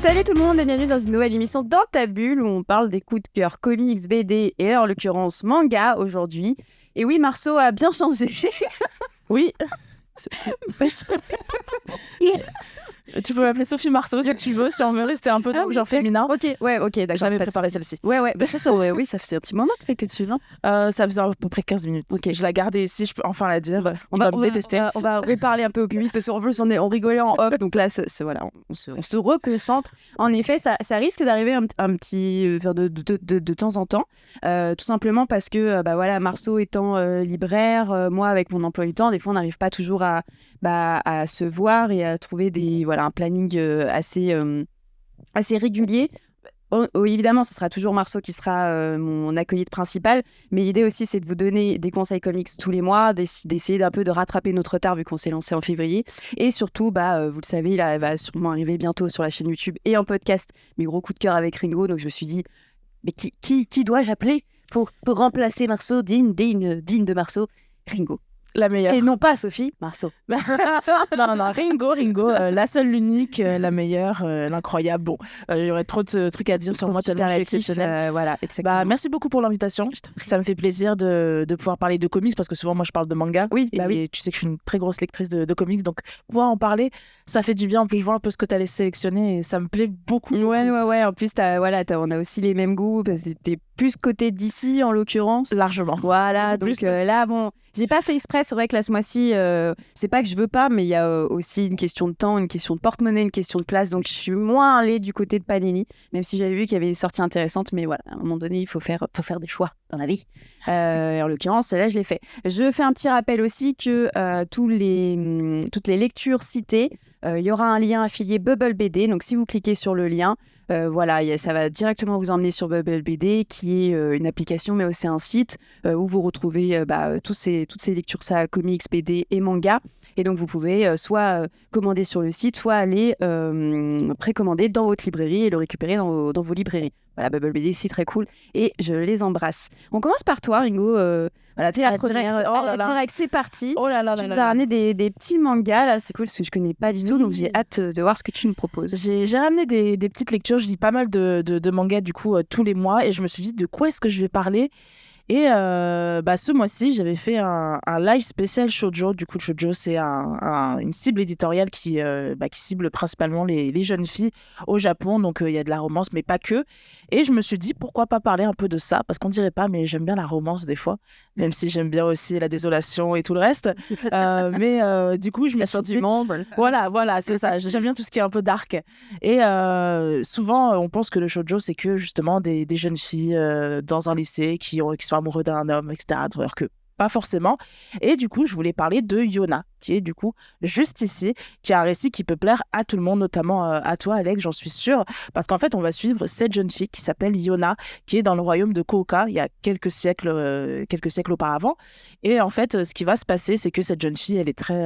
Salut tout le monde et bienvenue dans une nouvelle émission Dans ta bulle où on parle des coups de cœur comics, BD et en l'occurrence manga aujourd'hui. Et oui, Marceau a bien changé. Oui. Tu peux m'appeler Sophie Marceau si tu veux, si on veut rester un peu dans le genre féminin. Ok, d'accord. J'avais préparé celle-ci. Ouais, oui, ça fait un petit moment que t'es dessus, non? Ça faisait à peu près 15 minutes. Ok. Je la gardais ici, je peux enfin la dire. On va me détester. On va reparler un peu au public parce qu'en plus on rigolait en off, donc là voilà, on se reconcentre. En effet, ça risque d'arriver un petit de temps en temps, tout simplement parce que voilà, Marceau étant libraire, moi avec mon emploi du temps, des fois on n'arrive pas toujours à se voir et à trouver un planning assez régulier. Évidemment, ce sera toujours Marceau qui sera mon acolyte principal, mais l'idée aussi, c'est de vous donner des conseils comics tous les mois, d'essayer d'un peu de rattraper notre retard vu qu'on s'est lancé en février. Et surtout, vous le savez, il va sûrement arriver bientôt sur la chaîne YouTube et en podcast mes gros coups de cœur avec Ringo. Donc je me suis dit, mais qui dois-je appeler pour remplacer Marceau, digne de Marceau? Ringo. La meilleure. Et non pas Sophie, Marceau. non, Ringo, la seule, l'unique, la meilleure, l'incroyable. Bon, il y aurait trop de trucs à dire sur moi tellement je suis exceptionnelle. Voilà, exactement. Merci beaucoup pour l'invitation. Ça me fait plaisir de pouvoir parler de comics parce que souvent, moi, je parle de manga. Oui, et tu sais que je suis une très grosse lectrice de comics. Donc, pouvoir en parler, ça fait du bien. En plus, je vois un peu ce que tu allais sélectionner et ça me plaît beaucoup. Ouais. En plus, on a aussi les mêmes goûts parce que t'es plus côté d'ici, en l'occurrence. Largement. Voilà, donc là, bon, j'ai pas fait exprès. C'est vrai que là, ce mois-ci, c'est pas que je veux pas, mais il y a aussi une question de temps, une question de porte-monnaie, une question de place. Donc, je suis moins allée du côté de Panini, même si j'avais vu qu'il y avait des sorties intéressantes. Mais voilà, à un moment donné, il faut faire des choix dans la vie. Et en l'occurrence, là, je l'ai fait. Je fais un petit rappel aussi que toutes les lectures citées, il y aura un lien affilié Bubble BD. Donc, si vous cliquez sur le lien, ça va directement vous emmener sur Bubble BD, qui est une application, mais aussi un site où vous retrouvez toutes ces lectures, comics, BD et manga. Et donc, vous pouvez soit commander sur le site, soit aller précommander dans votre librairie et le récupérer dans vos librairies. Voilà, Bubble BD, c'est très cool et je les embrasse. On commence par toi, Ringo. Tu es la première. Direct, c'est parti. Oh là là tu nous as ramené des petits mangas, là, c'est cool parce que je connais pas du tout, donc j'ai hâte de voir ce que tu nous proposes. J'ai ramené des petites lectures, je lis pas mal de mangas du coup tous les mois et je me suis dit de quoi est-ce que je vais parler. Et ce mois-ci, j'avais fait un live spécial shoujo. Du coup, le shoujo, c'est une cible éditoriale qui cible principalement les jeunes filles au Japon. Donc, il y a de la romance, mais pas que. Et je me suis dit, pourquoi pas parler un peu de ça? Parce qu'on dirait pas, mais j'aime bien la romance des fois, même si j'aime bien aussi la désolation et tout le reste. Du coup, je me suis dit... Voilà, c'est ça. J'aime bien tout ce qui est un peu dark. Et souvent, on pense que le shoujo, c'est que justement des jeunes filles dans un lycée qui sont amoureux d'un homme, etc. Alors que pas forcément. Et du coup, je voulais parler de Yona, qui est du coup juste ici, qui a un récit qui peut plaire à tout le monde, notamment à toi, Alex, j'en suis sûre. Parce qu'en fait, on va suivre cette jeune fille qui s'appelle Yona, qui est dans le royaume de Kouoka, il y a quelques siècles auparavant. Et en fait, ce qui va se passer, c'est que cette jeune fille,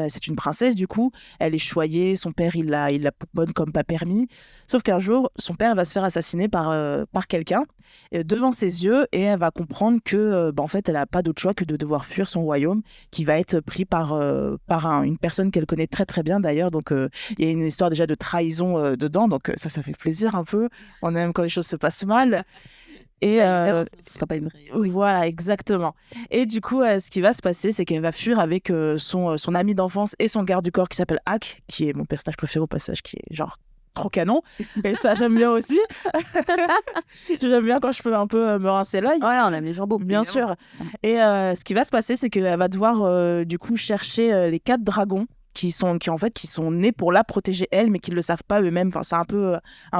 c'est une princesse, du coup, elle est choyée, son père, il la pouponne comme pas permis. Sauf qu'un jour, son père va se faire assassiner par quelqu'un devant ses yeux et elle va comprendre que, en fait, elle n'a pas d'autre choix que de devoir fuir son royaume qui va être pris par une personne qu'elle connaît très très bien d'ailleurs. Donc il y a une histoire déjà de trahison dedans, donc ça fait plaisir un peu. On aime quand les choses se passent mal. Et ce sera pas une vraie. Oui, voilà, exactement. Et du coup, ce qui va se passer, c'est qu'elle va fuir avec son ami d'enfance et son garde du corps qui s'appelle Ak, qui est mon personnage préféré au passage, qui est genre trop canon. Et ça, j'aime bien aussi. J'aime bien quand je peux un peu me rincer l'œil. Ouais, on aime les jambons. Bien sûr. Et ce qui va se passer, c'est qu'elle va devoir du coup chercher les 4 dragons qui sont nés pour la protéger elle, mais qui ne le savent pas eux-mêmes. Enfin, c'est un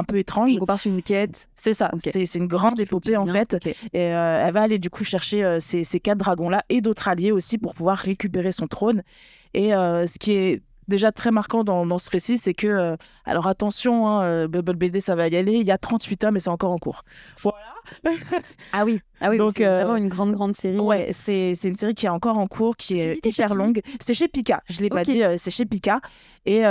peu étrange. Donc on part sur une quête. C'est ça. Okay. C'est une grande épopée en fait. Okay. Et elle va aller du coup chercher ces 4 dragons-là et d'autres alliés aussi pour pouvoir récupérer son trône. Et ce qui est déjà très marquant dans ce récit, c'est que, alors attention, Bubble BD, ça va y aller, il y a 38 tomes et c'est encore en cours. Voilà. Ah oui, donc c'est vraiment une grande série. Ouais, c'est une série qui est encore en cours, qui est hyper longue. C'est chez Pika, je ne l'ai pas dit, c'est chez Pika. Et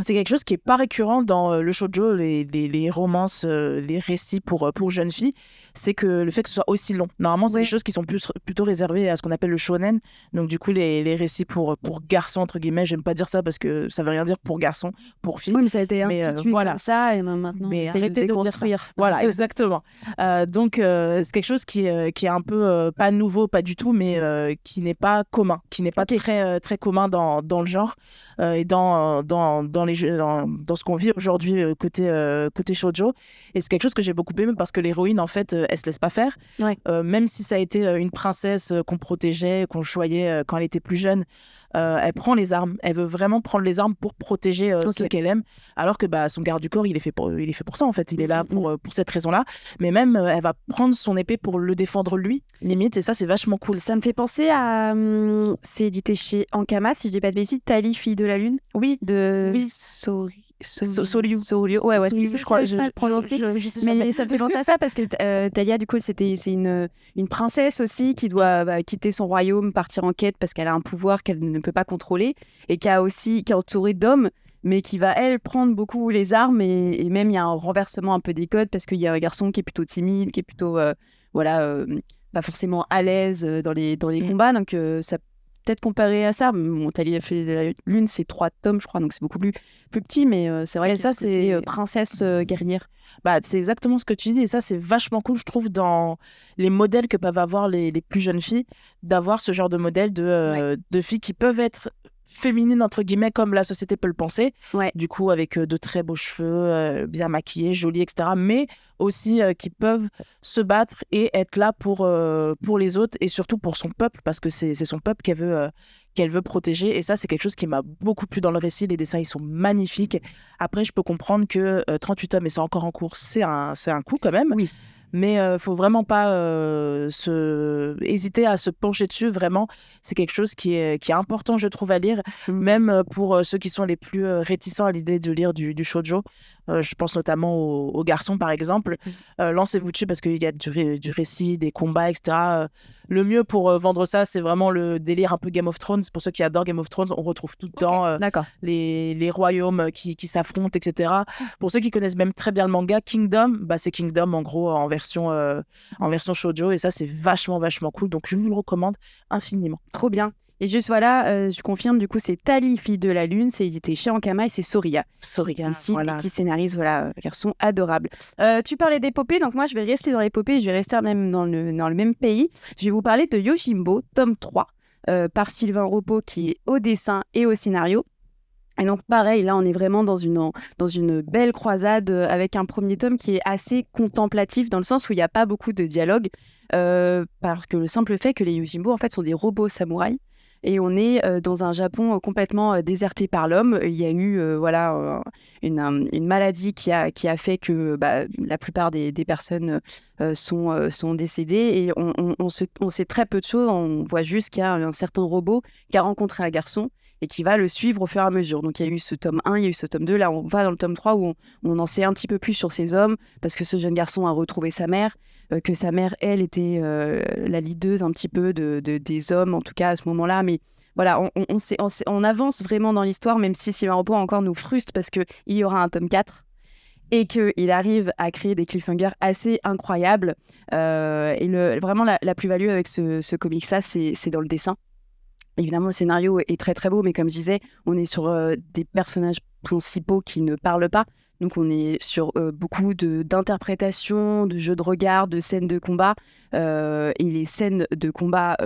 c'est quelque chose qui n'est pas récurrent dans le shoujo, les romances, les récits pour jeunes filles. c'est que le fait que ce soit aussi long. Normalement, c'est des choses qui sont plutôt réservées à ce qu'on appelle le shonen. Donc, du coup, les récits pour garçons, entre guillemets, j'aime pas dire ça parce que ça veut rien dire pour garçons, pour filles. Oui, mais ça a été institué comme ça et maintenant, mais on essaie de déconstruire. Voilà, exactement. Donc, c'est quelque chose qui est un peu pas nouveau, pas du tout, mais qui n'est pas commun, qui n'est pas très, très commun dans le genre et dans les jeux, dans ce qu'on vit aujourd'hui côté shoujo. Et c'est quelque chose que j'ai beaucoup aimé parce que l'héroïne, en fait, elle se laisse pas faire. Même si ça a été une princesse qu'on protégeait, qu'on choyait quand elle était plus jeune, elle prend les armes. Elle veut vraiment prendre les armes pour protéger ceux qu'elle aime. Alors que son garde du corps, il est fait pour ça, en fait. Il est là pour cette raison-là. Mais même, elle va prendre son épée pour le défendre lui, limite. Et ça, c'est vachement cool. Ça me fait penser à... c'est édité chez Ankama, si je dis pas de bêtises, Tali, fille de la lune. Oui. Soryu. Ouais, je crois que je prononcer. Mais ça me fait penser à ça parce que Talia, du coup, c'est une princesse aussi qui doit quitter son royaume, partir en quête parce qu'elle a un pouvoir qu'elle ne peut pas contrôler et qui est entourée d'hommes, mais qui va, elle, prendre beaucoup les armes et même il y a un renversement un peu des codes parce qu'il y a un garçon qui est plutôt timide, qui est plutôt, pas forcément à l'aise dans les combats. Donc, ça peut-être comparé à ça. Talia fait de la lune, c'est 3 tomes, je crois, donc c'est beaucoup plus petit, mais c'est vrai que ça, c'est princesse guerrière. C'est exactement ce que tu dis, et ça, c'est vachement cool, je trouve, dans les modèles que peuvent avoir les plus jeunes filles, d'avoir ce genre de modèle de filles qui peuvent être féminines, entre guillemets, comme la société peut le penser. Du coup, avec de très beaux cheveux, bien maquillées, jolies, etc. Mais aussi qui peuvent se battre et être là pour les autres et surtout pour son peuple, parce que c'est son peuple qu'elle veut protéger. Et ça, c'est quelque chose qui m'a beaucoup plu dans le récit. Les dessins, ils sont magnifiques. Après, je peux comprendre que 38 tomes et c'est encore en cours, c'est un coup quand même. Oui. Mais faut vraiment pas hésiter à se pencher dessus. Vraiment, c'est quelque chose qui est important, je trouve, à lire, même pour ceux qui sont les plus réticents à l'idée de lire du shoujo. Je pense notamment aux garçons, par exemple. Lancez-vous dessus parce qu'il y a du récit, des combats, etc. Le mieux pour vendre ça, c'est vraiment le délire un peu Game of Thrones. Pour ceux qui adorent Game of Thrones, on retrouve tout le temps les royaumes qui s'affrontent, etc. Pour ceux qui connaissent même très bien le manga, Kingdom, c'est Kingdom en gros en version shoujo. Et ça, c'est vachement, vachement cool. Donc, je vous le recommande infiniment. Trop bien. Et juste voilà, je confirme, du coup, c'est Tali, fille de la lune, c'est édité chez Ankama et c'est Soria. Qui scénarise, garçon adorable. Tu parlais d'épopée, donc moi je vais rester dans l'épopée, je vais rester même dans le même pays. Je vais vous parler de Yojimbo, tome 3, par Sylvain Ropeau, qui est au dessin et au scénario. Et donc pareil, là on est vraiment dans une belle croisade avec un premier tome qui est assez contemplatif dans le sens où il n'y a pas beaucoup de dialogue, parce que le simple fait que les Yojimbo en fait sont des robots samouraïs. Et on est dans un Japon complètement déserté par l'homme. Il y a eu une maladie qui a fait que la plupart des personnes sont décédées. Et on sait très peu de choses. On voit juste qu'il y a un certain robot qui a rencontré un garçon et qui va le suivre au fur et à mesure. Donc il y a eu ce tome 1, il y a eu ce tome 2. Là, on va dans le tome 3 où on en sait un petit peu plus sur ces hommes parce que ce jeune garçon a retrouvé sa mère. Que sa mère, elle, était la leaduse un petit peu des hommes, en tout cas à ce moment-là. Mais voilà, on avance vraiment dans l'histoire, même si Sylvain Ropeau encore nous frustre parce qu'il y aura un tome 4 et qu'il arrive à créer des cliffhangers assez incroyables. Et vraiment, la plus-value avec ce comics-là, c'est dans le dessin. Évidemment, le scénario est très très beau, mais comme je disais, on est sur des personnages principaux qui ne parlent pas. Donc on est sur beaucoup d'interprétations, de jeux de regard, de scènes de combat. Et les scènes de combat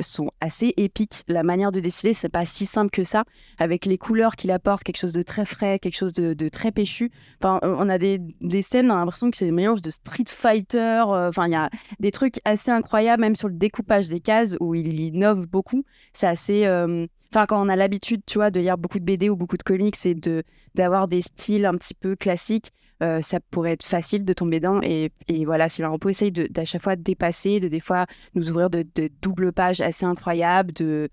sont assez épiques. La manière de dessiner, c'est pas si simple que ça. Avec les couleurs qu'il apporte, quelque chose de très frais, quelque chose de très péchu. Enfin, on a des scènes, on a l'impression que c'est des mélanges de Street Fighter. Enfin, il y a des trucs assez incroyables, même sur le découpage des cases où il innove beaucoup. C'est assez... Enfin, quand on a l'habitude, tu vois, de lire beaucoup de BD ou beaucoup de comics et d'avoir des styles un petit peu classiques, ça pourrait être facile de tomber dedans. Et voilà, Sylvain Ropeau essaye d'à chaque fois de dépasser, des fois nous ouvrir de doubles pages assez incroyables, de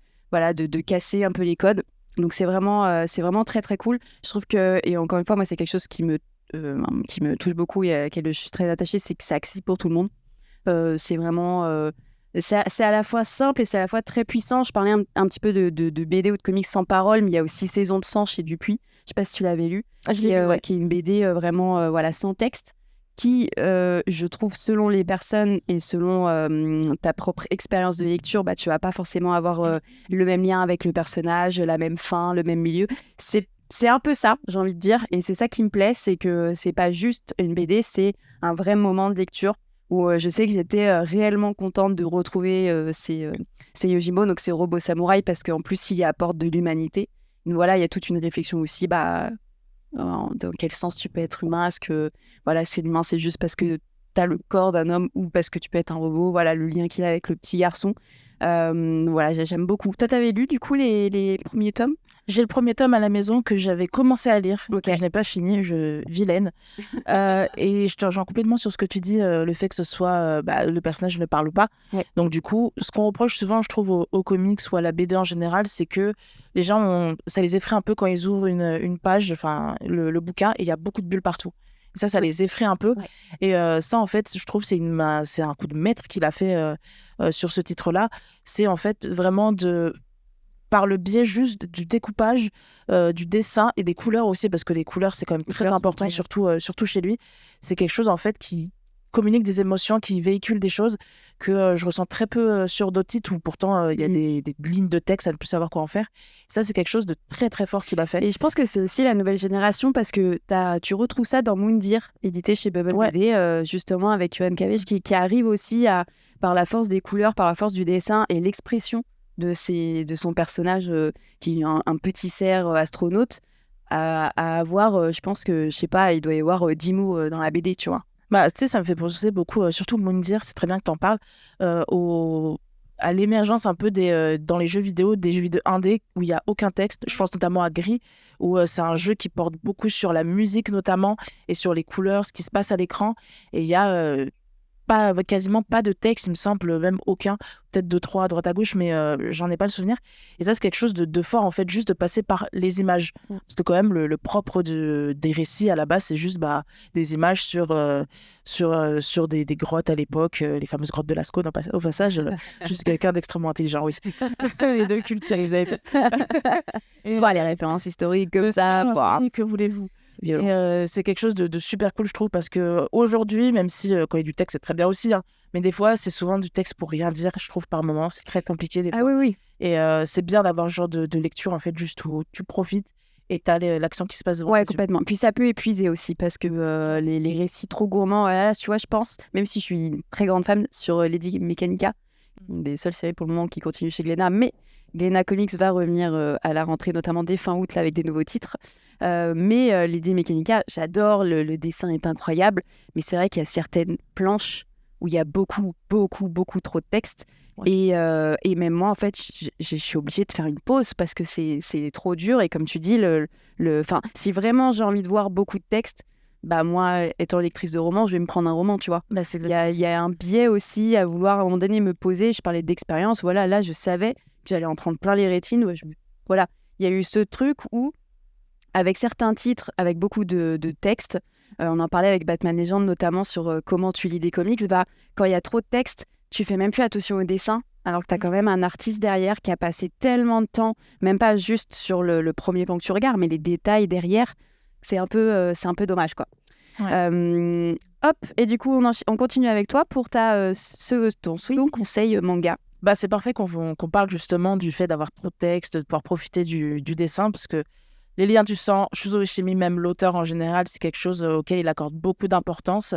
casser un peu les codes. Donc c'est vraiment très très cool. Je trouve que, et encore une fois, moi c'est quelque chose qui me touche beaucoup et à laquelle je suis très attachée, c'est que c'est accessible pour tout le monde. C'est vraiment... c'est à la fois simple et c'est à la fois très puissant. Je parlais un petit peu de BD ou de comics sans parole, mais il y a aussi Saison de sang chez Dupuis. Je ne sais pas si tu l'avais lu, qui est une BD vraiment sans texte, qui, je trouve, selon les personnes et selon ta propre expérience de lecture, bah, tu vas pas forcément avoir le même lien avec le personnage, la même fin, le même milieu. C'est un peu ça, j'ai envie de dire, et c'est ça qui me plaît, c'est que c'est pas juste une BD, c'est un vrai moment de lecture où je sais que j'étais réellement contente de retrouver ces Yojimbo, donc ces robots samouraïs, parce qu'en plus, ils apportent de l'humanité. Donc voilà, il y a toute une réflexion aussi, bah, dans quel sens tu peux être humain, est-ce que voilà, c'est l'humain, c'est juste parce que tu as le corps d'un homme ou parce que tu peux être un robot, voilà, le lien qu'il a avec le petit garçon. Voilà, j'aime beaucoup. Toi, t'avais lu du coup les premiers tomes? J'ai le premier tome à la maison que j'avais commencé à lire, Ok. que je n'ai pas fini, vilaine. Et je te rejoins complètement sur ce que tu dis, le fait que ce soit le personnage ne parle pas. Ouais. Donc du coup, ce qu'on reproche souvent, je trouve, aux comics ou à la BD en général, c'est que les gens, ça les effraie un peu quand ils ouvrent une page, enfin le bouquin, et il y a beaucoup de bulles partout. Et ça les effraie un peu. Ouais. Et ça, en fait, je trouve, c'est un coup de maître qu'il a fait sur ce titre-là. C'est en fait vraiment par le biais juste du découpage, du dessin et des couleurs aussi, parce que les couleurs, c'est quand même très important, surtout chez lui. C'est quelque chose, en fait, qui communique des émotions, qui véhicule des choses que je ressens très peu sur d'autres titres où pourtant il y a des lignes de texte à ne plus savoir quoi en faire. Ça, c'est quelque chose de très, très fort qu'il a fait. Et je pense que c'est aussi la nouvelle génération parce que tu retrouves ça dans Moundir, édité chez Bubble Ouais. BD, justement avec Yohan Kavech, qui arrive aussi par la force des couleurs, par la force du dessin et l'expression de son personnage, qui est un petit cerf astronaute, à avoir, je pense que, je sais pas, il doit y avoir 10 mots dans la BD, tu vois. Bah, tu sais, ça me fait penser beaucoup, surtout Moundir, c'est très bien que tu en parles, à l'émergence un peu dans les jeux vidéo, des jeux vidéo indé où il n'y a aucun texte. Je pense notamment à Gris, où c'est un jeu qui porte beaucoup sur la musique notamment et sur les couleurs, ce qui se passe à l'écran. Et il y a quasiment pas de texte, il me semble, même aucun, peut-être 2-3 à droite à gauche, mais j'en ai pas le souvenir. Et ça, c'est quelque chose de fort, en fait, juste de passer par les images. Parce que quand même, le propre des récits, à la base, c'est juste des images sur des grottes à l'époque, les fameuses grottes de Lascaux, au passage, juste quelqu'un d'extrêmement intelligent, oui. Les deux cultures, vous avez fait. Et voilà, les références historiques comme ça. Que voulez-vous? C'est violent. Et c'est quelque chose de super cool, je trouve, parce que aujourd'hui, même si quand il y a du texte, c'est très bien aussi, hein, mais des fois, c'est souvent du texte pour rien dire, je trouve, par moment. C'est très compliqué des fois. Ah oui, oui. Et c'est bien d'avoir ce genre de lecture, en fait, juste où tu profites et tu as l'action qui se passe devant Ouais, tes yeux. complètement. Puis ça peut épuiser aussi parce que les récits trop gourmands, là, tu vois, je pense, même si je suis une très grande fan sur Lady Mechanica, une des seules séries pour le moment qui continue chez Glénat, mais Glénat Comics va revenir à la rentrée, notamment dès fin août, là, avec des nouveaux titres. Mais Lady Mechanica, j'adore, le dessin est incroyable, mais c'est vrai qu'il y a certaines planches où il y a beaucoup, beaucoup, beaucoup trop de texte. Ouais. Et même moi, en fait, je suis obligée de faire une pause parce que c'est trop dur. Et comme tu dis, si vraiment j'ai envie de voir beaucoup de texte, bah moi, étant lectrice de romans, je vais me prendre un roman, tu vois. Bah, c'est Il y a un biais aussi à vouloir à un moment donné me poser. Je parlais d'expérience. Voilà, là, je savais que j'allais en prendre plein les rétines. Voilà, il y a eu ce truc où, avec certains titres, avec beaucoup de textes, on en parlait avec Batman Legend notamment sur comment tu lis des comics. Bah, quand il y a trop de texte, tu fais même plus attention au dessin. Alors que tu as quand même un artiste derrière qui a passé tellement de temps, même pas juste sur le premier plan que tu regardes, mais les détails derrière, c'est un peu dommage, quoi. Ouais. Hop, et du coup, on continue avec toi pour ton second conseil manga. Bah, c'est parfait qu'on parle justement du fait d'avoir trop de texte, de pouvoir profiter du dessin, parce que les liens du sang, Shuzo Ishimi, même l'auteur en général, c'est quelque chose auquel il accorde beaucoup d'importance.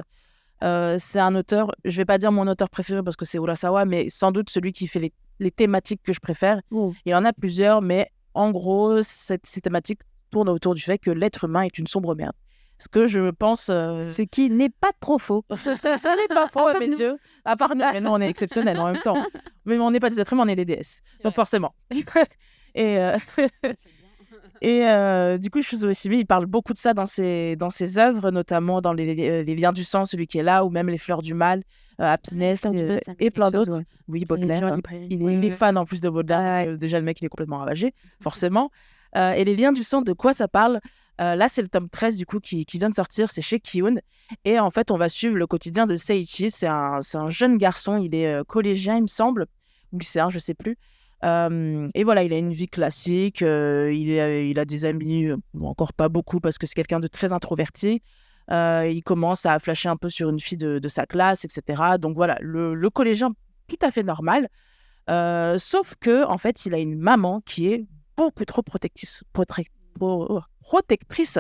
C'est un auteur, je vais pas dire mon auteur préféré parce que c'est Urasawa, mais sans doute celui qui fait les thématiques que je préfère. Il y en a plusieurs, mais en gros, ces thématiques tournent autour du fait que l'être humain est une sombre merde. Ce que je pense... Ce qui n'est pas trop faux. Ce n'est pas faux à mes yeux. À part nous. Mais non, on est exceptionnels en même temps. Mais on n'est pas des êtres humains, on est des déesses. Donc forcément. Et du coup, Shuzo Ishimi, il parle beaucoup de ça dans ses œuvres, notamment dans les liens du sang, celui qui est là, ou même les fleurs du mal, Happiness et plein d'autres. Oui, Baudelaire. Il est fan en plus de Baudelaire. Donc, déjà, le mec, il est complètement ravagé, forcément. Et les liens du sang, de quoi ça parle? Là, c'est le tome 13 du coup qui vient de sortir, c'est chez Kiun. Et en fait, on va suivre le quotidien de Seiichi. C'est un jeune garçon, il est collégien, il me semble, ou lycéen, je sais plus. Et voilà, il a une vie classique, il a des amis, bon, encore pas beaucoup parce que c'est quelqu'un de très introverti. Il commence à flasher un peu sur une fille de sa classe, etc. Donc voilà, le collégien tout à fait normal. Sauf que en fait, il a une maman qui est beaucoup trop protectrice.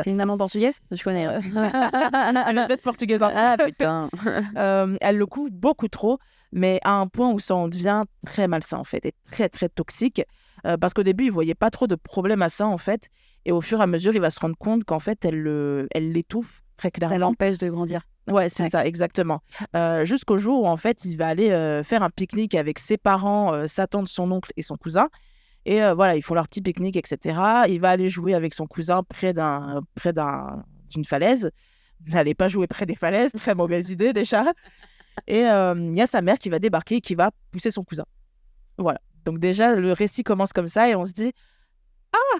C'est une maman portugaise? Je connais. Elle est peut-être portugaise. Ah putain. Elle le couvre beaucoup trop, mais à un point où ça en devient très malsain en fait, et très très toxique. Parce qu'au début, il voyait pas trop de problème à ça en fait, et au fur et à mesure, il va se rendre compte qu'en fait, elle l'étouffe très Ça clairement. l'empêche de grandir. Ouais, c'est Ouais. ça, exactement. Jusqu'au jour où en fait, il va aller faire un pique-nique avec ses parents, sa tante, son oncle et son cousin. Et voilà, ils font leur petit pique-nique, etc. Il va aller jouer avec son cousin d'une falaise. N'allez pas jouer près des falaises, très mauvaise idée déjà. Et il y a sa mère qui va débarquer et qui va pousser son cousin. Voilà. Donc déjà, le récit commence comme ça et on se dit « Ah,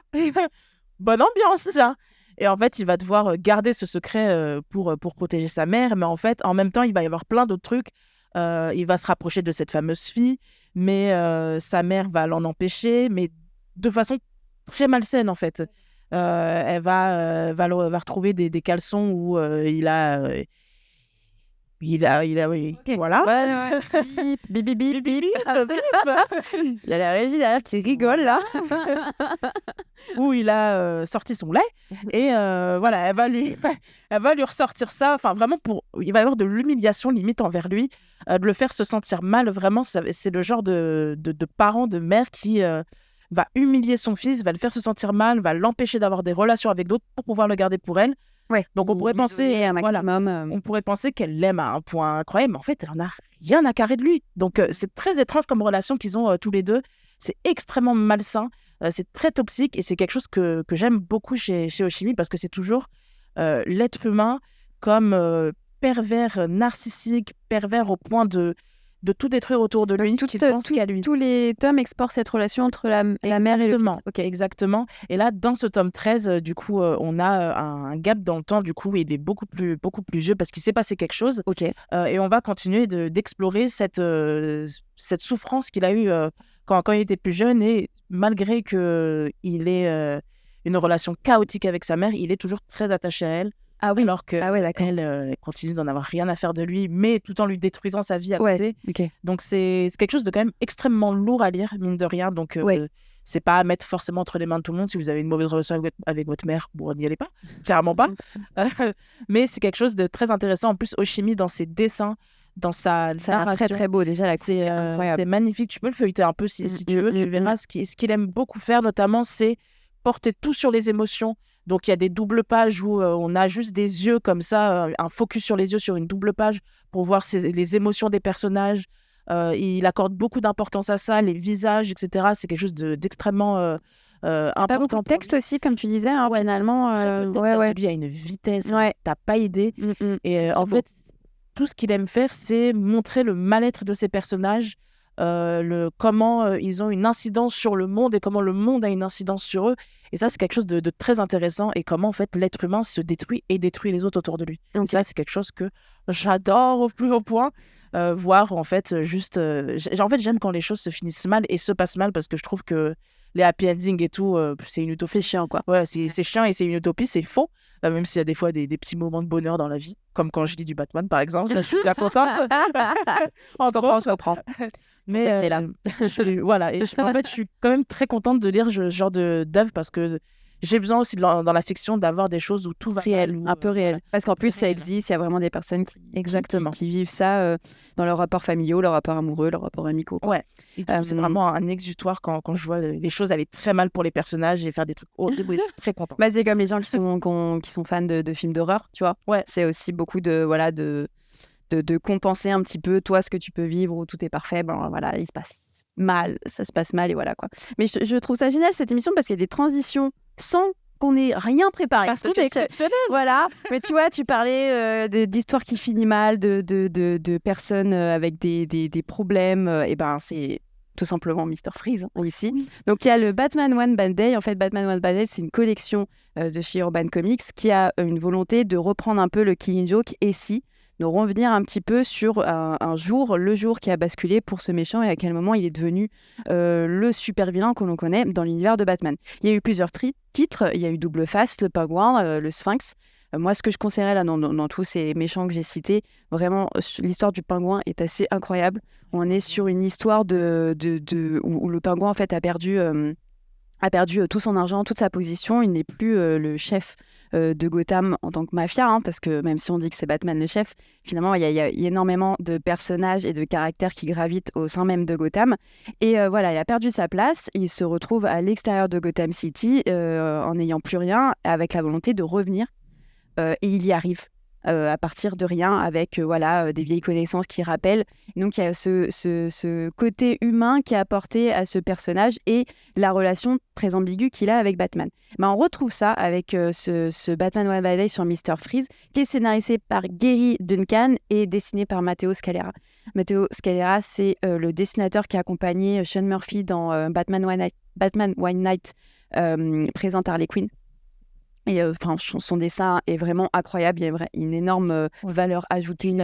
bonne ambiance, tiens !» Et en fait, il va devoir garder ce secret pour protéger sa mère. Mais en fait, en même temps, il va y avoir plein d'autres trucs. Il va se rapprocher de cette fameuse fille, mais sa mère va l'en empêcher, mais de façon très malsaine, en fait. Elle va retrouver des caleçons où oui, Ok. voilà. Ouais. Bip, bip, bip, bip, bip. Bip. Il y a la régie derrière qui rigole là. Où il a sorti son lait et voilà, elle va lui ressortir ça, enfin vraiment il va y avoir de l'humiliation limite envers lui, de le faire se sentir mal, vraiment c'est le genre de parent, de mère qui va humilier son fils, va le faire se sentir mal, va l'empêcher d'avoir des relations avec d'autres pour pouvoir le garder pour elle. Ouais. Donc on pourrait penser un voilà, maximum. on pourrait penser qu'elle l'aime à un point incroyable, mais en fait, elle en a rien à carrer de lui. Donc, c'est très étrange comme relation qu'ils ont tous les deux. C'est extrêmement malsain, c'est très toxique et c'est quelque chose que j'aime beaucoup chez Oshimi parce que c'est toujours l'être humain comme pervers narcissique, pervers au point de tout détruire autour de lui, qu'il pense qu'à lui. Tous les tomes explorent cette relation entre la mère et le fils. Ok, exactement. Et là, dans ce tome 13, du coup, on a un gap dans le temps, du coup, il est beaucoup plus vieux parce qu'il s'est passé quelque chose. Ok. Et on va continuer d'explorer cette souffrance qu'il a eue quand il était plus jeune. Et malgré qu'il ait une relation chaotique avec sa mère, il est toujours très attaché à elle. Ah oui. Alors qu'elle d'accord. elle continue d'en avoir rien à faire de lui, mais tout en lui détruisant sa vie à côté. Ok. Donc c'est quelque chose de quand même extrêmement lourd à lire, mine de rien. Donc c'est pas à mettre forcément entre les mains de tout le monde. Si vous avez une mauvaise relation avec votre mère, bon, n'y allez pas, clairement pas. Mais c'est quelque chose de très intéressant. En plus, Oshimi, dans ses dessins, dans sa narration, très très beau déjà. C'est magnifique. Tu peux le feuilleter un peu si tu veux. Tu verras ce qu'il aime beaucoup faire, notamment, c'est porter tout sur les émotions. Donc, il y a des doubles pages où on a juste des yeux comme ça, un focus sur les yeux sur une double page pour voir les émotions des personnages. Il accorde beaucoup d'importance à ça, les visages, etc. C'est quelque chose d'extrêmement important. Pas beaucoup de texte aussi, comme tu disais, hein, finalement. Lui a une vitesse, t'as pas idée. Et en fait, tout ce qu'il aime faire, c'est montrer le mal-être de ses personnages, comment ils ont une incidence sur le monde et comment le monde a une incidence sur eux. Et ça, c'est quelque chose de très intéressant et comment en fait l'être humain se détruit et détruit les autres autour de lui. Et ça, c'est quelque chose que j'adore au plus haut point. Voir en fait juste... en fait, j'aime quand les choses se finissent mal et se passent mal parce que je trouve que les happy endings et tout, c'est une utopie. C'est chiant, quoi. Ouais, c'est chiant et c'est une utopie, c'est faux. Même s'il y a des fois des petits moments de bonheur dans la vie, comme quand je lis du Batman, par exemple, ça, je suis bien contente. Je comprends. Mais là. Voilà, et en fait, je suis quand même très contente de lire ce genre d'œuvre parce que j'ai besoin aussi dans la fiction d'avoir des choses où tout va réel, un peu réel. Parce qu'en plus, ça existe, il y a vraiment des personnes qui vivent ça dans leurs rapports familiaux, leurs rapports amoureux, leurs rapports amicaux. Ouais, c'est vraiment un exutoire quand je vois les choses aller très mal pour les personnages et faire des trucs horribles. Je suis très contente. C'est comme les gens qui sont fans de films d'horreur, tu vois. Ouais. C'est aussi beaucoup de compenser un petit peu, toi, ce que tu peux vivre où tout est parfait. Bon, voilà, ça se passe mal et voilà, quoi. Mais je trouve ça génial, cette émission, parce qu'il y a des transitions sans qu'on ait rien préparé. Parce que c'est exceptionnel. Voilà. Mais tu vois, tu parlais d'histoires qui finissent mal, de personnes avec des problèmes. Et ben, c'est tout simplement Mr. Freeze ici. Donc, il y a le Batman One Bad Day. En fait, Batman One Bad Day, c'est une collection de chez Urban Comics qui a une volonté de reprendre un peu le Killing Joke et si de revenir un petit peu sur un jour, le jour qui a basculé pour ce méchant et à quel moment il est devenu le super vilain que l'on connaît dans l'univers de Batman. Il y a eu plusieurs titres, il y a eu Double Face, le Pingouin, le Sphinx. Moi, ce que je conseillerais là dans tous ces méchants que j'ai cités, vraiment, l'histoire du pingouin est assez incroyable. On est sur une histoire où le pingouin en fait a perdu tout son argent, toute sa position. Il n'est plus le chef de Gotham en tant que mafia, hein, parce que même si on dit que c'est Batman le chef, finalement, il y a énormément de personnages et de caractères qui gravitent au sein même de Gotham. Et voilà, il a perdu sa place. Il se retrouve à l'extérieur de Gotham City en n'ayant plus rien, avec la volonté de revenir. Et il y arrive. À partir de rien, avec des vieilles connaissances qui rappellent. Donc il y a ce côté humain qui est apporté à ce personnage et la relation très ambiguë qu'il a avec Batman. Mais on retrouve ça avec ce Batman One Bad Day sur Mr. Freeze, qui est scénarisé par Gary Duncan et dessiné par Matteo Scalera. Matteo Scalera, c'est le dessinateur qui a accompagné Sean Murphy dans Batman One Night présente Harley Quinn. Et son dessin est vraiment incroyable. Il y a une énorme valeur ajoutée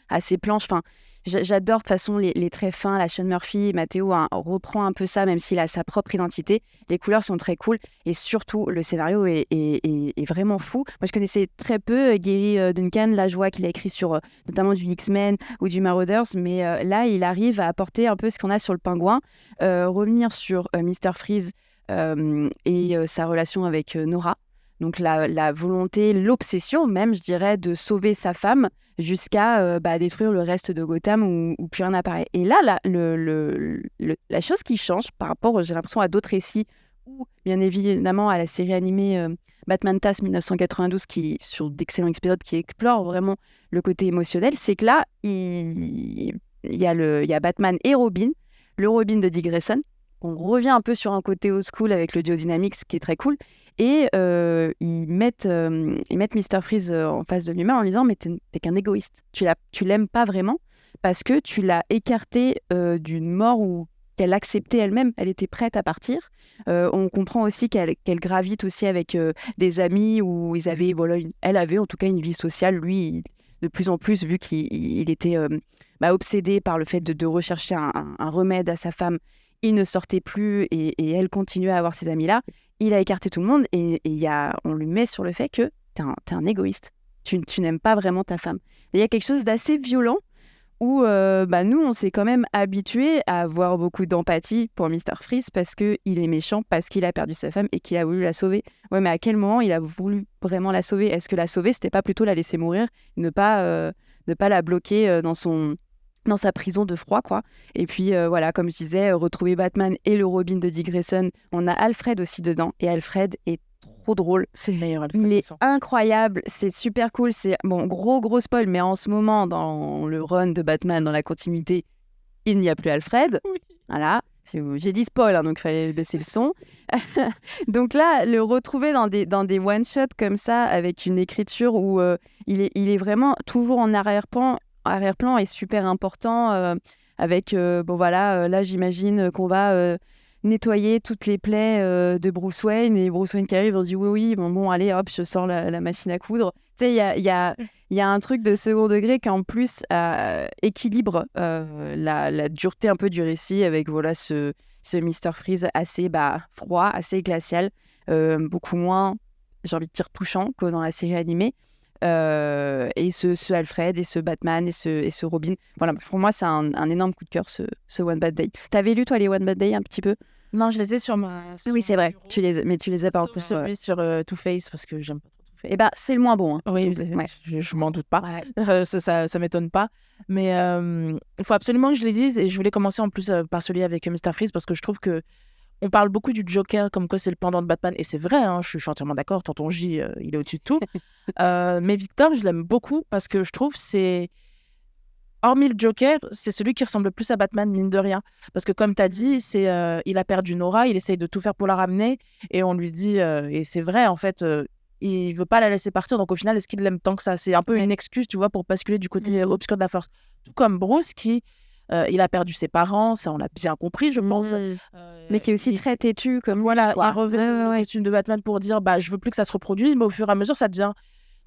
à ses planches. Enfin, j'adore de toute façon les traits fins. La Sean Murphy, Matteo reprend un peu ça, même s'il a sa propre identité. Les couleurs sont très cool. Et surtout, le scénario est vraiment fou. Moi, je connaissais très peu Gary Duncan. Là, je vois qu'il a écrit sur notamment du X-Men ou du Marauders. Mais là, il arrive à apporter un peu ce qu'on a sur le pingouin. Revenir sur Mr. Freeze et sa relation avec Nora. Donc la volonté, l'obsession même, je dirais, de sauver sa femme jusqu'à détruire le reste de Gotham où plus rien n'apparaît. Et là, la chose qui change par rapport, j'ai l'impression, à d'autres récits ou bien évidemment à la série animée Batman TAS 1992 sur d'excellents épisodes qui explorent vraiment le côté émotionnel, c'est que là, il y a Batman et Robin, le Robin de Dick Grayson. On revient un peu sur un côté old school avec le duo Dynamics qui est très cool. Et ils mettent Mr. Freeze en face de lui-même en lui disant « Mais t'es qu'un égoïste. Tu l'aimes pas vraiment parce que tu l'as écarté d'une mort qu'elle acceptait elle-même. Elle était prête à partir. On comprend aussi qu'elle gravite aussi avec des amis où elle avait en tout cas une vie sociale. Lui, de plus en plus, vu qu'il était obsédé par le fait de rechercher un remède à sa femme, il ne sortait plus et elle continuait à avoir ces amis-là. Il a écarté tout le monde et on lui met sur le fait que t'es un égoïste. Tu n'aimes pas vraiment ta femme. Il y a quelque chose d'assez violent où nous, on s'est quand même habitués à avoir beaucoup d'empathie pour Mr. Freeze parce qu'il est méchant, parce qu'il a perdu sa femme et qu'il a voulu la sauver. Ouais, mais à quel moment il a voulu vraiment la sauver ? Est-ce que la sauver, c'était pas plutôt la laisser mourir, ne pas la bloquer dans sa prison de froid, quoi. Et puis, comme je disais, retrouver Batman et le Robin de Dick Grayson. On a Alfred aussi dedans. Et Alfred est trop drôle. C'est le meilleur Alfred. Il est incroyable. C'est super cool. C'est, gros spoil, mais en ce moment, dans le run de Batman, dans la continuité, il n'y a plus Alfred. Oui. Voilà. J'ai dit spoil, hein, donc il fallait baisser le son. Donc là, le retrouver dans des one-shots comme ça, avec une écriture où il est vraiment toujours en arrière-plan est super important avec là j'imagine qu'on va nettoyer toutes les plaies de Bruce Wayne et Bruce Wayne qui arrive on dit oui bon allez hop je sors la machine à coudre. Tu sais il y a un truc de second degré qui en plus équilibre la dureté un peu du récit avec ce Mr. Freeze assez froid, assez glacial, beaucoup moins j'ai envie de dire touchant que dans la série animée. Et ce Alfred et ce Batman et ce Robin. Voilà, pour moi, c'est un énorme coup de cœur, ce One Bad Day. T'avais lu, toi, les One Bad Day un petit peu ? Non, je les ai sur ma... Oui, c'est vrai, mais tu les as pas encore. Sur Two-Face, parce que j'aime pas trop Two-Face. Eh c'est le moins bon. Hein. Oui, ouais. je m'en doute pas. Ouais. Ça m'étonne pas. Mais il faut absolument que je les lise. Et je voulais commencer en plus par celui avec Mr. Freeze, parce que je trouve que on parle beaucoup du Joker comme quoi c'est le pendant de Batman, et c'est vrai, hein, je suis entièrement d'accord, tonton J, il est au-dessus de tout. Mais Victor, je l'aime beaucoup parce que je trouve hormis le Joker, c'est celui qui ressemble le plus à Batman, mine de rien. Parce que comme tu as dit, il a perdu Nora, il essaye de tout faire pour la ramener, et on lui dit, et c'est vrai, en fait, il veut pas la laisser partir, donc au final, est-ce qu'il l'aime tant que ça ? C'est un peu une excuse, tu vois, pour basculer du côté obscur de la force. Tout comme Bruce qui... il a perdu ses parents, ça on l'a bien compris, je pense. Mais qui est aussi très têtu, comme voilà, il revient de Batman pour dire je veux plus que ça se reproduise, mais au fur et à mesure ça devient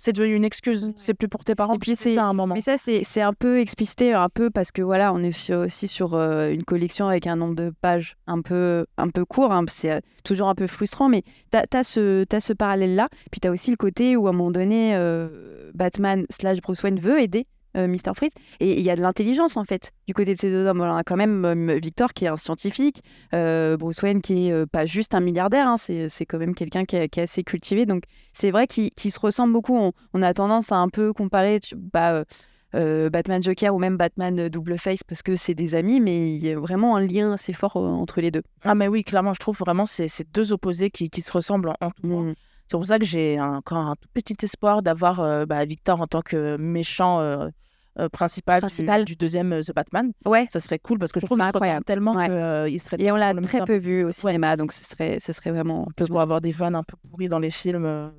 c'est devenu une excuse. C'est plus pour tes parents. Et puis c'est ça à un moment. Mais ça, c'est un peu explicité, un peu parce que voilà, on est aussi sur une collection avec un nombre de pages un peu court. Hein, c'est toujours un peu frustrant, mais t'as ce parallèle-là. Puis t'as aussi le côté où à un moment donné, Batman / Bruce Wayne veut aider Mr. Freeze. Et il y a de l'intelligence en fait du côté de ces deux hommes. Alors, on a quand même Victor qui est un scientifique, Bruce Wayne qui est pas juste un milliardaire, hein, c'est quand même quelqu'un qui est assez cultivé. Donc c'est vrai qu'ils se ressemblent beaucoup. On a tendance à un peu comparer Batman Joker ou même Batman Double Face parce que c'est des amis, mais il y a vraiment un lien assez fort entre les deux. Ah mais oui, clairement, je trouve vraiment c'est deux opposés qui se ressemblent en tout point. C'est pour ça que j'ai encore un tout petit espoir d'avoir Victor en tant que méchant principal. Du deuxième The Batman. Ouais. Ça serait cool parce que je trouve qu'il se ressemble tellement qu'il serait... Et on l'a très peu vu au cinéma, donc ce serait vraiment... Parce qu'on va avoir des vannes un peu pourries dans les films.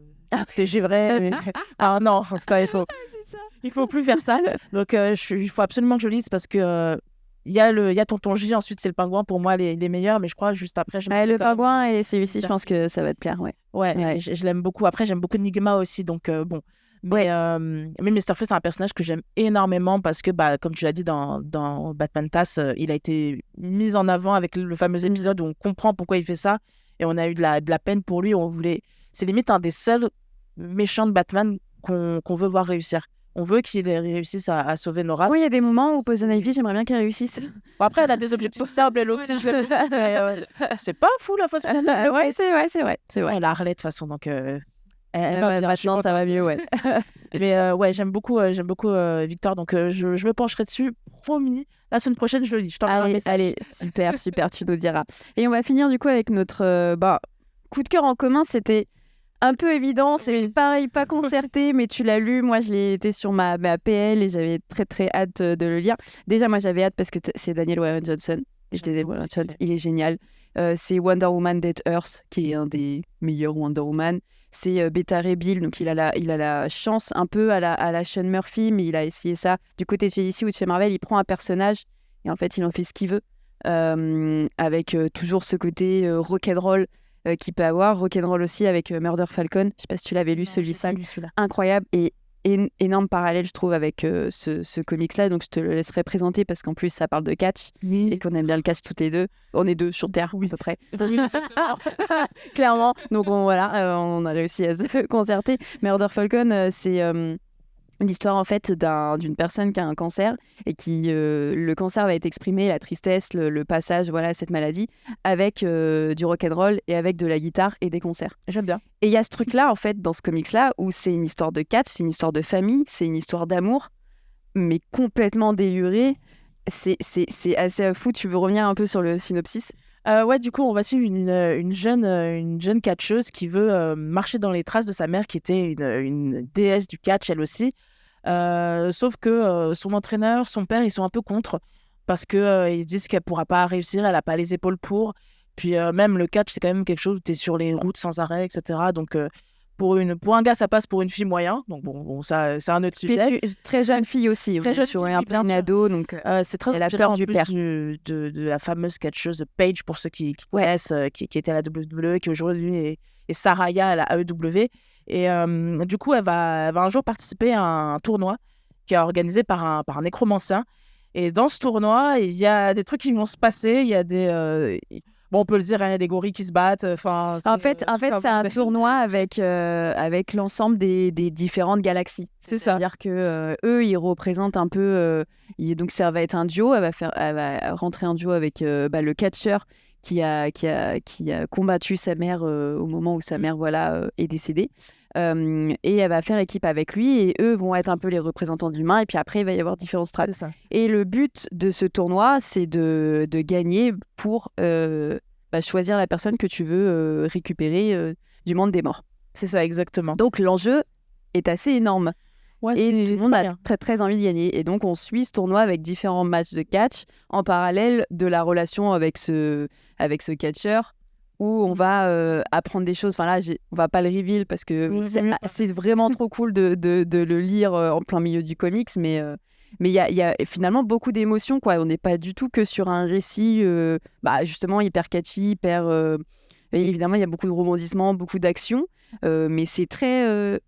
TG vrai. Mais... ah non, ça, il faut plus faire ça. Donc il faut absolument que je lise parce que... Il y a Tonton J, ensuite c'est le Pingouin, pour moi les meilleurs, mais je crois juste après... le Pingouin et celui-ci, je pense que ça va te plaire, ouais. Je l'aime beaucoup. Après, j'aime beaucoup Nigma aussi, donc bon. Mais Mr. Freeze, c'est un personnage que j'aime énormément parce que, comme tu l'as dit dans Batman TAS, il a été mis en avant avec le fameux épisode où on comprend pourquoi il fait ça, et on a eu de la peine pour lui. C'est limite un des seuls méchants de Batman qu'on veut voir réussir. On veut qu'il réussisse à sauver Nora. Oui, il y a des moments où Poison Ivy, j'aimerais bien qu'elle réussisse. Bon, après, elle a des objectifs nobles, elle aussi. C'est pas fou, la façon. Ouais, c'est vrai. Elle a Harley, de toute façon, donc... maintenant, ça va mieux, ouais. Mais j'aime beaucoup Victor, donc je me pencherai dessus, promis. La semaine prochaine, je le lis. Je t'enverrai un message. Allez, super, tu nous diras. Et on va finir du coup avec notre coup de cœur en commun. C'était un peu évident, c'est pareil, pas concerté, mais tu l'as lu. Moi, je l'ai été sur ma PL et j'avais très très hâte de le lire. Déjà, moi, j'avais hâte parce que c'est Daniel Warren Johnson. Il est génial. C'est Wonder Woman Dead Earth, qui est un des meilleurs Wonder Woman. C'est Beta Ray Bill, donc il a la chance un peu à la Sean Murphy, mais il a essayé ça du côté de chez DC ou de chez Marvel. Il prend un personnage et en fait, il en fait ce qu'il veut, avec toujours ce côté rock'n'roll qu'il peut avoir. Rock'n'roll aussi avec Murder Falcon. Je sais pas si tu l'avais lu, celui-là. Incroyable et énorme parallèle, je trouve, avec ce comics-là. Donc, je te le laisserai présenter parce qu'en plus, ça parle de catch et qu'on aime bien le catch toutes les deux. On est deux sur Terre, à peu près. Clairement. Donc, on a réussi à se concerter. Murder Falcon, c'est l'histoire, en fait, d'une personne qui a un cancer et qui... le cancer va être exprimé, la tristesse, le passage, à cette maladie, avec du rock'n'roll et avec de la guitare et des concerts. J'aime bien. Et il y a ce truc-là, en fait, dans ce comics-là, où c'est une histoire de catch, c'est une histoire de famille, c'est une histoire d'amour, mais complètement délurée. C'est assez fou. Tu veux revenir un peu sur le synopsis ? Ouais, du coup, on va suivre une jeune catcheuse qui veut marcher dans les traces de sa mère, qui était une déesse du catch, elle aussi. Sauf que son entraîneur, son père, ils sont un peu contre, parce qu'ils disent qu'elle ne pourra pas réussir, elle n'a pas les épaules pour. Puis même le catch, c'est quand même quelque chose où tu es sur les routes sans arrêt, etc. Donc pour un gars, ça passe, pour une fille moyen. Donc bon ça, c'est un autre sujet. Puis, très jeune fille aussi. Très jeune sur fille, un peu une ado. Donc c'est très elle a peur du père. de la fameuse catcheuse Paige, pour ceux qui connaissent, qui était à la WWE, qui aujourd'hui est Saraya à la AEW. Et du coup, elle va un jour participer à un tournoi qui est organisé par un nécromancien. Et dans ce tournoi, il y a des trucs qui vont se passer. Il y a des... on peut le dire, il y a des gorilles qui se battent. En fait, c'est un tournoi avec l'ensemble des différentes galaxies. C'est ça. C'est-à-dire que eux, ils représentent un peu... donc ça va être un duo. Elle va rentrer en duo avec le catcheur qui a combattu sa mère au moment où sa mère est décédée. Et elle va faire équipe avec lui et eux vont être un peu les représentants de l'humain et puis après il va y avoir différentes strates. Et le but de ce tournoi, c'est de gagner pour choisir la personne que tu veux récupérer du monde des morts. C'est ça, exactement. Donc l'enjeu est assez énorme. Ouais, et tout le monde a très très envie de gagner. Et donc on suit ce tournoi avec différents matchs de catch en parallèle de la relation avec ce catcheur, où on va apprendre des choses. Enfin là, on va pas le reveal parce que c'est vraiment trop cool de le lire en plein milieu du comics, mais il y a finalement beaucoup d'émotions, quoi. On n'est pas du tout que sur un récit justement hyper catchy, hyper Et évidemment, il y a beaucoup de rebondissements, beaucoup d'actions, mais c'est très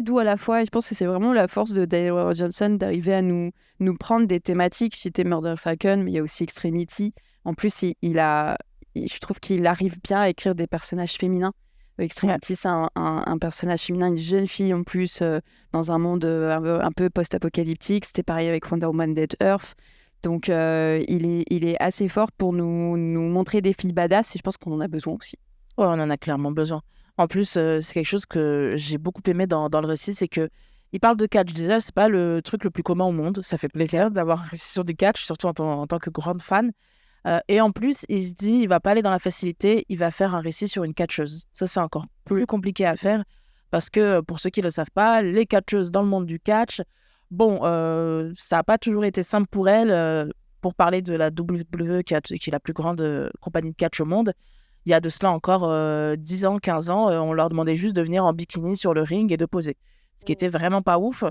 doux à la fois. Et je pense que c'est vraiment la force de Daniel Warren Johnson d'arriver à nous prendre des thématiques. J'étais Murder Falcon, mais il y a aussi Extremity. En plus, je trouve qu'il arrive bien à écrire des personnages féminins. Extremity, c'est un personnage féminin, une jeune fille en plus, dans un monde un peu post-apocalyptique. C'était pareil avec Wonder Woman Dead Earth. Donc, il est assez fort pour nous montrer des filles badass et je pense qu'on en a besoin aussi. Ouais, on en a clairement besoin. En plus, c'est quelque chose que j'ai beaucoup aimé dans le récit, c'est que il parle de catch. Déjà, c'est pas le truc le plus commun au monde. Ça fait plaisir d'avoir un récit sur du catch, surtout en tant que grande fan. Et en plus, il se dit, il va pas aller dans la facilité, il va faire un récit sur une catcheuse. Ça, c'est encore plus compliqué à faire parce que, pour ceux qui ne le savent pas, les catcheuses dans le monde du catch, bon, ça n'a pas toujours été simple pour elles. Pour parler de la WWE, qui est la plus grande compagnie de catch au monde, il y a de cela encore 10 ans, 15 ans, on leur demandait juste de venir en bikini sur le ring et de poser. Ce qui était vraiment pas ouf.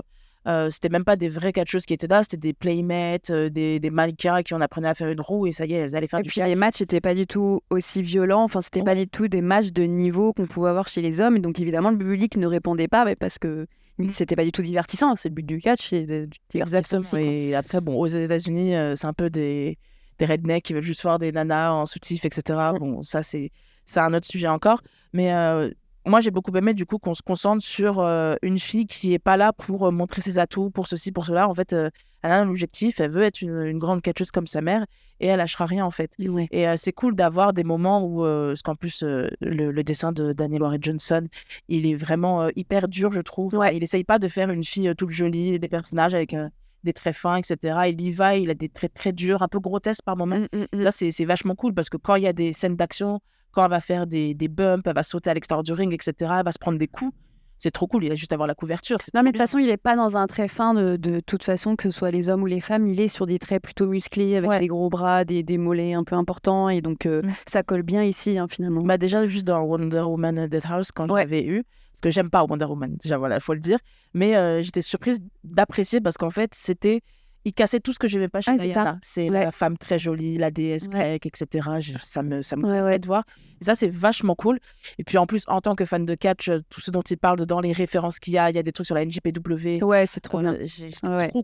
C'était même pas des vraies catcheuses qui étaient là, c'était des playmates, des mannequins qui on apprenait à faire une roue et ça y est, elles allaient faire Et du puis catch. les matchs n'étaient pas du tout aussi violents, enfin c'était pas du tout des matchs de niveau qu'on pouvait avoir chez les hommes, et donc évidemment le public ne répondait pas, mais parce que c'était pas du tout divertissant, c'est le but du catch, c'est du divertissement aussi, quoi. Et après, bon, aux États-Unis, c'est un peu des rednecks qui veulent juste voir des nanas en soutif, etc. Bon, ça, c'est un autre sujet encore. Mais moi, j'ai beaucoup aimé, du coup, qu'on se concentre sur une fille qui est pas là pour montrer ses atouts, pour ceci, pour cela. En fait, elle a un objectif, elle veut être une grande catcheuse comme sa mère et elle lâchera rien, en fait. Ouais. Et c'est cool d'avoir des moments où, parce qu'en plus, le dessin de Daniel Warren Johnson, il est vraiment hyper dur, je trouve. Ouais. Il essaye pas de faire une fille toute jolie, des personnages avec des traits fins, etc. Il y va, il a des traits très durs, un peu grotesques par moments. Ça, c'est vachement cool parce que quand il y a des scènes d'action, quand elle va faire des bumps, elle va sauter à l'extérieur du ring, etc., elle va se prendre des coups. C'est trop cool, il a juste à avoir la couverture. Non, mais de toute façon, il n'est pas dans un trait fin de toute façon, que ce soit les hommes ou les femmes. Il est sur des traits plutôt musclés, avec des gros bras, des mollets un peu importants. Et donc, ça colle bien ici, hein, finalement. Bah déjà, juste dans Wonder Woman Dead House, quand je l'avais eu, parce que j'aime pas Wonder Woman, déjà, voilà, il faut le dire. Mais j'étais surprise d'apprécier parce qu'en fait, il cassait tout ce que je n'aimais pas chez Diana. C'est la femme très jolie, la déesse grecque, etc. Ça me fait de voir. Et ça, c'est vachement cool. Et puis en plus, en tant que fan de catch, tout ce dont il parle dedans, les références qu'il y a des trucs sur la NJPW. Ouais, c'est trop bien.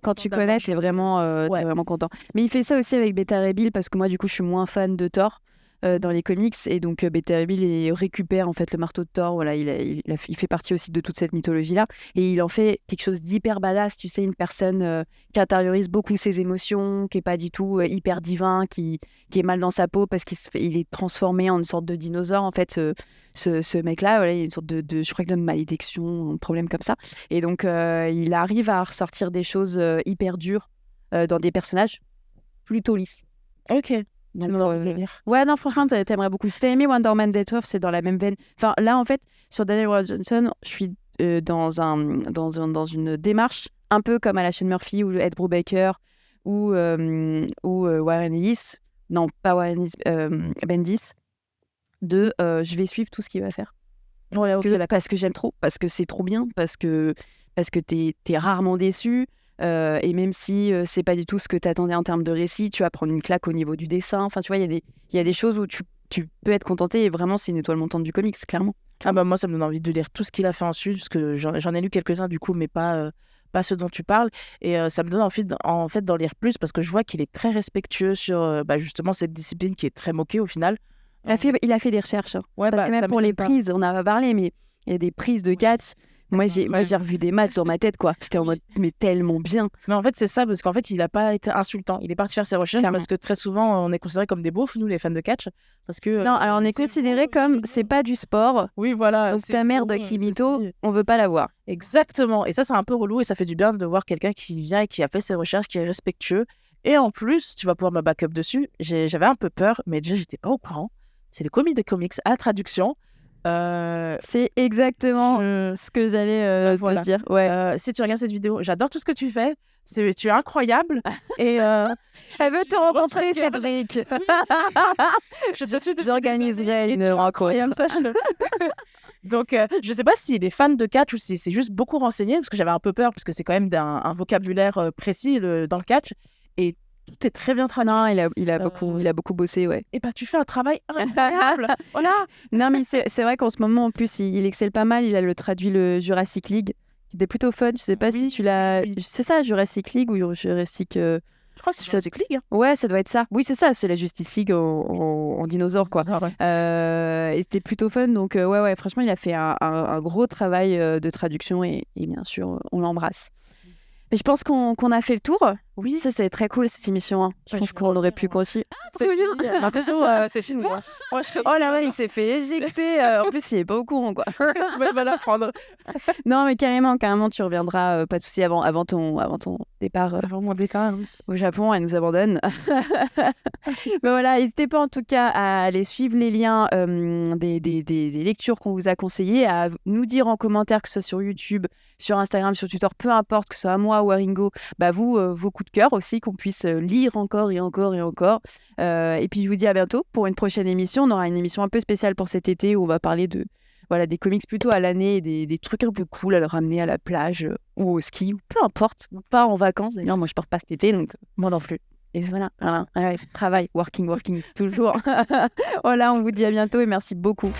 Quand tu connais, t'es vraiment content. Mais il fait ça aussi avec Beta Ray Bill, parce que moi, du coup, je suis moins fan de Thor dans les comics. Et donc, Beta Ray Bill récupère en fait le marteau de Thor. Voilà, il fait partie aussi de toute cette mythologie-là. Et il en fait quelque chose d'hyper badass. Tu sais, une personne qui intériorise beaucoup ses émotions, qui est pas du tout hyper divin, qui est mal dans sa peau parce qu'il est transformé en une sorte de dinosaure. En fait, ce mec-là, voilà, il y a une sorte je crois que de malédiction, un problème comme ça. Et donc, il arrive à ressortir des choses hyper dures dans des personnages plutôt lisses. Ok. Donc, ouais, non, franchement, t'aimerais beaucoup. Si t'as aimé Wonder Woman Dead Earth, c'est dans la même veine. Enfin, là, en fait, sur Daniel Warren Johnson, je suis dans une démarche un peu comme à la chaîne Murphy ou Ed Brubaker ou Warren Ellis. Non, pas Warren Ellis, Bendis. Je vais suivre tout ce qu'il va faire. Ouais, parce que j'aime trop, parce que c'est trop bien, parce que t'es rarement déçu. Et même si c'est pas du tout ce que t'attendais en termes de récit, tu vas prendre une claque au niveau du dessin. Enfin, tu vois, il y a des choses où tu peux être contenté. Et vraiment, c'est une étoile montante du comics, clairement. Ah bah moi, ça me donne envie de lire tout ce qu'il a fait ensuite, parce que j'en ai lu quelques-uns du coup, mais pas ceux dont tu parles. Et ça me donne envie en fait d'en lire plus, parce que je vois qu'il est très respectueux sur justement cette discipline qui est très moquée au final. Il a fait des recherches. Hein. Ouais, parce que même pour les prises, on en a parlé, mais il y a des prises de catch. Moi, j'ai revu des matchs dans ma tête, quoi. J'étais en mode, mais tellement bien. Mais en fait, c'est ça, parce qu'en fait, il n'a pas été insultant. Il est parti faire ses recherches, parce que très souvent, on est considérés comme des beaufs, nous, les fans de catch. Parce que, non, alors on est considérés comme, c'est pas du sport. Oui, voilà. Donc ta mère de Kimito, on veut pas la voir. Exactement. Et ça, c'est un peu relou, et ça fait du bien de voir quelqu'un qui vient et qui a fait ses recherches, qui est respectueux. Et en plus, tu vas pouvoir me back up dessus. J'avais un peu peur, mais déjà, j'étais pas au courant. C'est des comics à traduction. C'est exactement ce que j'allais te dire. Ouais. Si tu regardes cette vidéo, j'adore tout ce que tu fais. Tu es incroyable. Et elle veut te rencontrer, Cédric. J'organiserai une rencontre. Sache-le. Donc, je sais pas s'il est fan de catch ou si c'est juste beaucoup renseigné, parce que j'avais un peu peur, parce que c'est quand même un vocabulaire précis dans le catch. Et tout est très bien traduit. Non, il a beaucoup bossé, ouais. Et bah tu fais un travail incroyable. Voilà. Non, mais c'est vrai qu'en ce moment, en plus, il excelle pas mal. Il a traduit le Jurassic League, qui était plutôt fun. Je sais pas si tu l'as. Oui. C'est ça, Jurassic League ou Jurassic. Je crois que c'est Jurassic League. Hein. Ouais, ça doit être ça. Oui, c'est ça, c'est la Justice League en dinosaure, quoi. Ah, ouais. Et c'était plutôt fun. Donc, ouais, franchement, il a fait un gros travail de traduction et bien sûr, on l'embrasse. Mais je pense qu'on a fait le tour. Oui, ça, c'est très cool cette émission. Hein. Je pense qu'on aurait pu continuer. Ah, trop bien! J'ai l'impression c'est fini. Hein. Moi, Oh là là, il s'est fait éjecter. En plus, il est pas au courant, quoi. je vais l'apprendre. Non, mais carrément, tu reviendras, pas de souci, avant ton départ Avant mon départ, oui. au Japon, elle nous abandonne. Mais voilà, n'hésitez pas en tout cas à aller suivre les liens des lectures qu'on vous a conseillées, à nous dire en commentaire, que ce soit sur YouTube, sur Instagram, sur Twitter, peu importe, que ce soit à moi ou à Ringo, bah vous, vos coups de cœur aussi, qu'on puisse lire encore et encore et encore. Et puis je vous dis à bientôt pour une prochaine émission. On aura une émission un peu spéciale pour cet été où on va parler des comics plutôt à l'année et des trucs un peu cool à leur ramener à la plage ou au ski, ou peu importe, ou pas en vacances. D'ailleurs, moi je pars pas cet été, donc moi non plus. Et voilà. Ouais, travail, working, toujours. Voilà, on vous dit à bientôt et merci beaucoup.